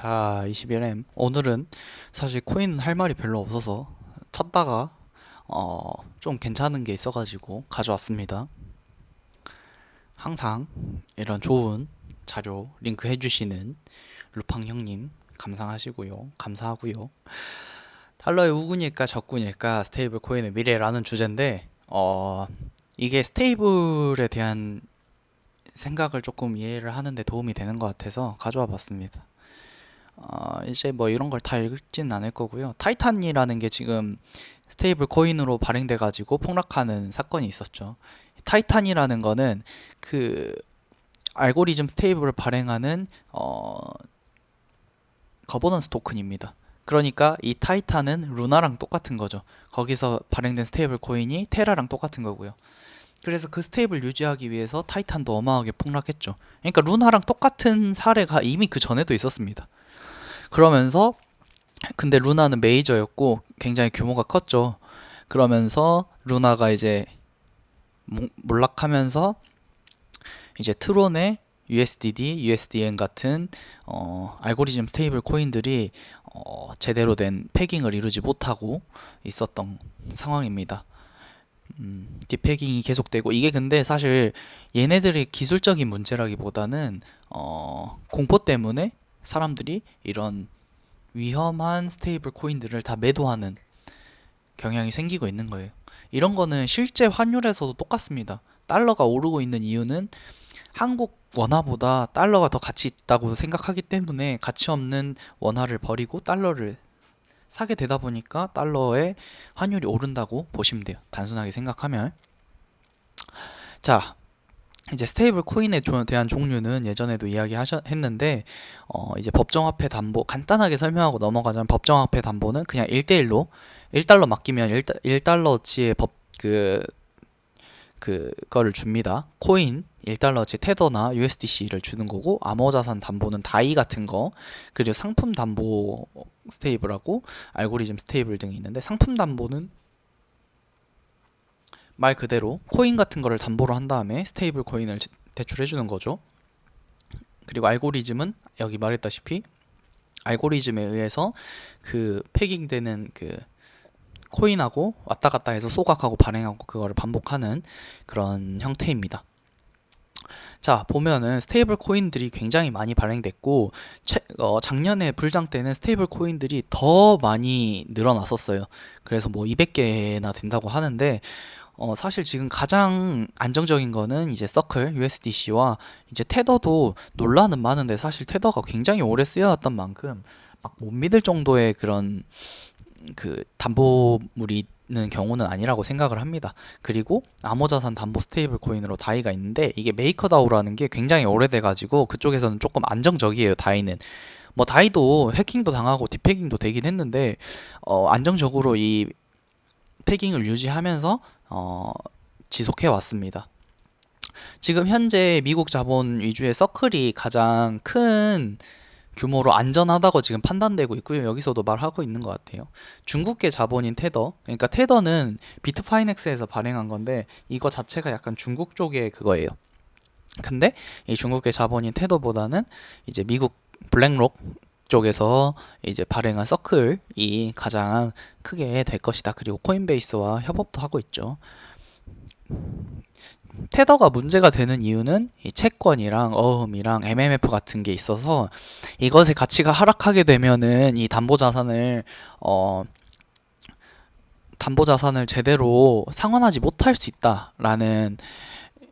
자, 21M. 오늘은 사실 코인 할 말이 별로 없어서 찾다가 좀 괜찮은 게 있어가지고 가져왔습니다. 항상 이런 좋은 자료 링크 해주시는 루팡 형님 감사하고요. 달러의 우군일까 적군일까 스테이블 코인의 미래라는 주제인데 이게 스테이블에 대한 생각을 조금 이해를 하는데 도움이 되는 것 같아서 가져와 봤습니다. 이제 뭐 이런 걸 다 읽진 않을 거고요. 타이탄이라는 게 지금 스테이블 코인으로 발행돼 가지고 폭락하는 사건이 있었죠. 타이탄이라는 거는 그 알고리즘 스테이블을 발행하는 거버넌스 토큰입니다. 그러니까 이 타이탄은 루나랑 똑같은 거죠. 거기서 발행된 스테이블 코인이 테라랑 똑같은 거고요. 그래서 그 스테이블 유지하기 위해서 타이탄도 어마어마하게 폭락했죠. 그러니까 루나랑 똑같은 사례가 이미 그 전에도 있었습니다. 그러면서 근데 루나는 메이저였고 굉장히 규모가 컸죠. 그러면서 루나가 이제 몰락하면서 이제 트론의 USDD, USDN 같은 알고리즘 스테이블 코인들이 제대로 된 패깅을 이루지 못하고 있었던 상황입니다. 디패깅이 계속되고 이게 근데 사실 얘네들의 기술적인 문제라기보다는 공포 때문에 사람들이 이런 위험한 스테이블 코인들을 다 매도하는 경향이 생기고 있는 거예요. 이런 거는 실제 환율에서도 똑같습니다. 달러가 오르고 있는 이유는 한국 원화보다 달러가 더 가치 있다고 생각하기 때문에 가치 없는 원화를 버리고 달러를 사게 되다 보니까 달러의 환율이 오른다고 보시면 돼요. 단순하게 생각하면. 자, 이제 스테이블 코인에 대한 종류는 예전에도 이야기했는데 이제 법정화폐 담보 간단하게 설명하고 넘어가자면 법정화폐 담보는 그냥 1대1로 1달러 맡기면 1달러치의 그거를 줍니다. 코인 1달러치 테더나 USDC를 주는 거고, 암호자산 담보는 다이 같은 거, 그리고 상품 담보 스테이블하고 알고리즘 스테이블 등이 있는데, 상품 담보는 말 그대로 코인 같은 거를 담보로 한 다음에 스테이블 코인을 대출해 주는 거죠. 그리고 알고리즘은 여기 말했다시피 알고리즘에 의해서 그 패깅되는 그 코인하고 왔다 갔다 해서 소각하고 발행하고 그거를 반복하는 그런 형태입니다. 자, 보면은 스테이블 코인들이 굉장히 많이 발행됐고 작년에 불장 때는 스테이블 코인들이 더 많이 늘어났었어요. 그래서 뭐 200개나 된다고 하는데 사실 지금 가장 안정적인 거는 이제 서클 USDC와 이제 테더도 논란은 많은데 사실 테더가 굉장히 오래 쓰여왔던 만큼 막 못 믿을 정도의 그런 그 담보물이 있는 경우는 아니라고 생각을 합니다. 그리고 암호자산 담보 스테이블 코인으로 다이가 있는데 이게 메이커다오라는 게 굉장히 오래돼 가지고 그쪽에서는 조금 안정적이에요. 다이는 뭐 다이도 해킹도 당하고 디패깅도 되긴 했는데 안정적으로 이 패깅을 유지하면서 지속해 왔습니다. 지금 현재 미국 자본 위주의 서클이 가장 큰 규모로 안전하다고 지금 판단되고 있고요. 여기서도 말하고 있는 것 같아요. 중국계 자본인 테더, 그러니까 테더는 비트파이넥스에서 발행한 건데 이거 자체가 약간 중국 쪽의 그거예요. 근데 이 중국계 자본인 테더보다는 이제 미국 블랙록 쪽에서 이제 발행한 서클이 가장 크게 될 것이다. 그리고 코인베이스와 협업도 하고 있죠. 테더가 문제가 되는 이유는 이 채권이랑 어음이랑 MMF 같은 게 있어서 이것의 가치가 하락하게 되면은 이 담보자산을 제대로 상환하지 못할 수 있다라는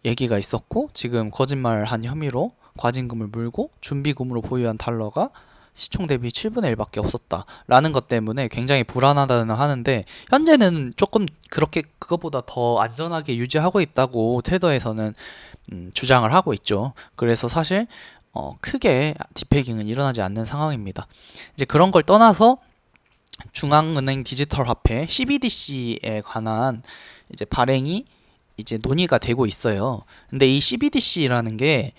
얘기가 있었고, 지금 거짓말한 혐의로 과징금을 물고 준비금으로 보유한 달러가 시총 대비 7분의 1밖에 없었다라는 것 때문에 굉장히 불안하다는 하는데, 현재는 조금 그렇게 그것보다 더 안전하게 유지하고 있다고 테더에서는 주장을 하고 있죠. 그래서 사실 크게 디패깅은 일어나지 않는 상황입니다. 이제 그런 걸 떠나서 중앙은행 디지털 화폐 CBDC에 관한 이제 발행이 이제 논의가 되고 있어요. 근데 이 CBDC라는 게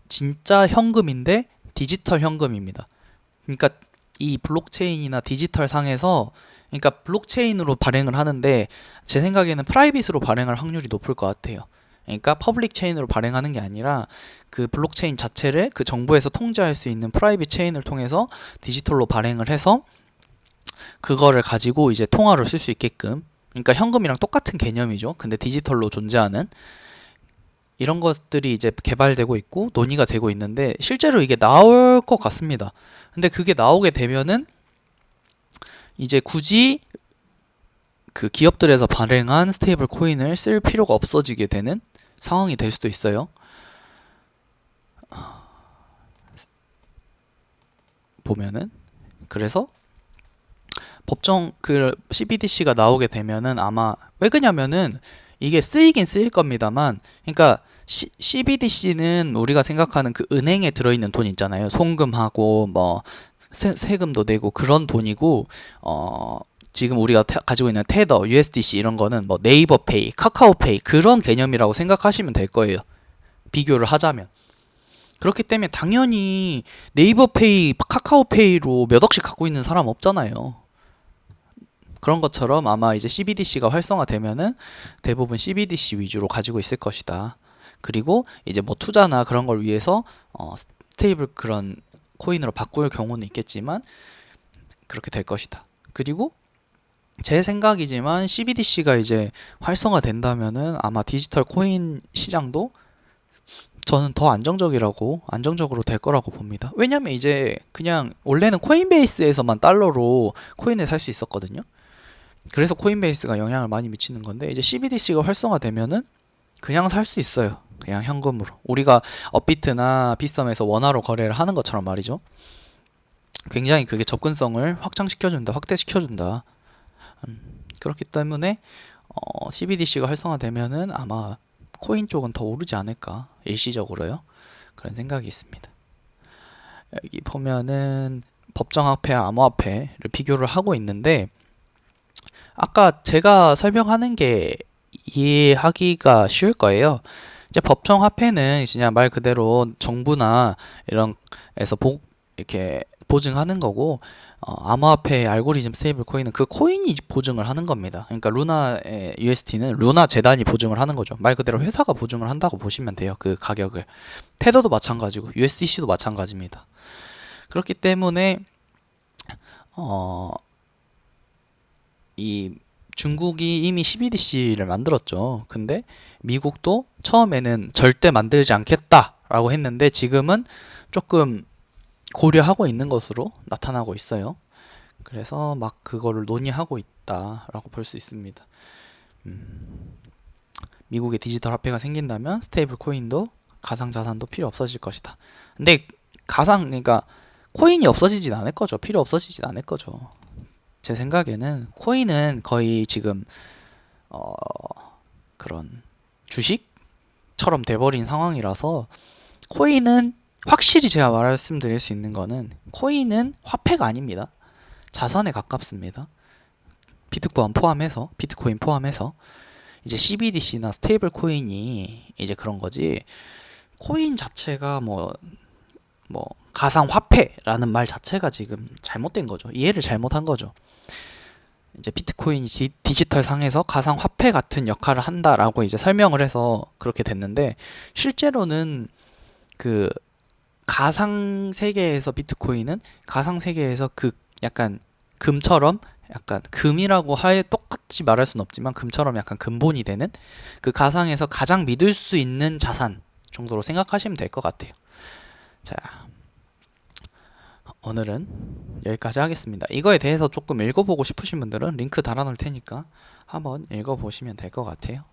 진짜 현금인데 디지털 현금입니다. 그러니까 이 블록체인이나 디지털 상에서, 그러니까 블록체인으로 발행을 하는데 제 생각에는 프라이빗으로 발행할 확률이 높을 것 같아요. 그러니까 퍼블릭 체인으로 발행하는 게 아니라 그 블록체인 자체를 그 정부에서 통제할 수 있는 프라이빗 체인을 통해서 디지털로 발행을 해서 그거를 가지고 이제 통화로 쓸 수 있게끔, 그러니까 현금이랑 똑같은 개념이죠. 근데 디지털로 존재하는 이런 것들이 이제 개발되고 있고 논의가 되고 있는데 실제로 이게 나올 것 같습니다. 근데 그게 나오게 되면은 이제 굳이 그 기업들에서 발행한 스테이블 코인을 쓸 필요가 없어지게 되는 상황이 될 수도 있어요. 보면은 그래서 법정 그 CBDC가 나오게 되면은 아마 왜 그러냐면은 이게 쓰이긴 쓰일 겁니다만, 그러니까 CBDC는 우리가 생각하는 그 은행에 들어있는 돈 있잖아요. 송금하고 뭐 세금도 내고 그런 돈이고, 지금 우리가 가지고 있는 테더, USDC 이런 거는 뭐 네이버페이, 카카오페이 그런 개념이라고 생각하시면 될 거예요. 비교를 하자면. 그렇기 때문에 당연히 네이버페이, 카카오페이로 몇 억씩 갖고 있는 사람 없잖아요. 그런 것처럼 아마 이제 CBDC가 활성화되면은 대부분 CBDC 위주로 가지고 있을 것이다. 그리고 이제 뭐 투자나 그런 걸 위해서 스테이블 그런 코인으로 바꿀 경우는 있겠지만 그렇게 될 것이다. 그리고 제 생각이지만 CBDC가 이제 활성화된다면은 아마 디지털 코인 시장도 저는 더 안정적으로 될 거라고 봅니다. 왜냐면 이제 그냥 원래는 코인베이스에서만 달러로 코인을 살 수 있었거든요. 그래서 코인베이스가 영향을 많이 미치는 건데 이제 CBDC가 활성화되면은 그냥 살 수 있어요. 그냥 현금으로. 우리가 업비트나 비썸에서 원화로 거래를 하는 것처럼 말이죠. 굉장히 그게 접근성을 확대시켜준다. 그렇기 때문에 CBDC가 활성화되면은 아마 코인 쪽은 더 오르지 않을까, 일시적으로요. 그런 생각이 있습니다. 여기 보면은 법정화폐와 암호화폐를 비교를 하고 있는데 아까 제가 설명하는 게 이해하기가 쉬울 거예요. 이제 법정화폐는 그냥 말 그대로 정부나 이런 에서 이렇게 보증하는 거고, 암호화폐 알고리즘 스테이블 코인은 그 코인이 보증을 하는 겁니다. 그러니까 루나의 UST는 루나 재단이 보증을 하는 거죠. 말 그대로 회사가 보증을 한다고 보시면 돼요. 그 가격을. 테더도 마찬가지고 USDC도 마찬가지입니다. 그렇기 때문에 이 중국이 이미 CBDC를 만들었죠. 근데 미국도 처음에는 절대 만들지 않겠다라고 했는데 지금은 조금 고려하고 있는 것으로 나타나고 있어요. 그래서 막 그거를 논의하고 있다라고 볼 수 있습니다. 미국의 디지털 화폐가 생긴다면 스테이블 코인도 가상 자산도 필요 없어질 것이다. 근데 그러니까 코인이 없어지진 않을 거죠. 필요 없어지진 않을 거죠. 제 생각에는 코인은 거의 지금 그런 주식처럼 돼버린 상황이라서 코인은 확실히 제가 말씀드릴 수 있는 거는 코인은 화폐가 아닙니다. 자산에 가깝습니다. 비트코인 포함해서 이제 CBDC나 스테이블 코인이 이제 그런 거지, 코인 자체가 뭐 가상 화폐라는 말 자체가 지금 잘못된 거죠. 이해를 잘못한 거죠. 이제 비트코인이 디지털 상에서 가상 화폐 같은 역할을 한다라고 이제 설명을 해서 그렇게 됐는데 실제로는 그 가상 세계에서 비트코인은 가상 세계에서 그 약간 금처럼, 약간 금이라고 똑같이 말할 수는 없지만 금처럼 약간 근본이 되는 그 가상에서 가장 믿을 수 있는 자산 정도로 생각하시면 될 것 같아요. 자, 오늘은 여기까지 하겠습니다. 이거에 대해서 조금 읽어보고 싶으신 분들은 링크 달아놓을 테니까 한번 읽어보시면 될 것 같아요.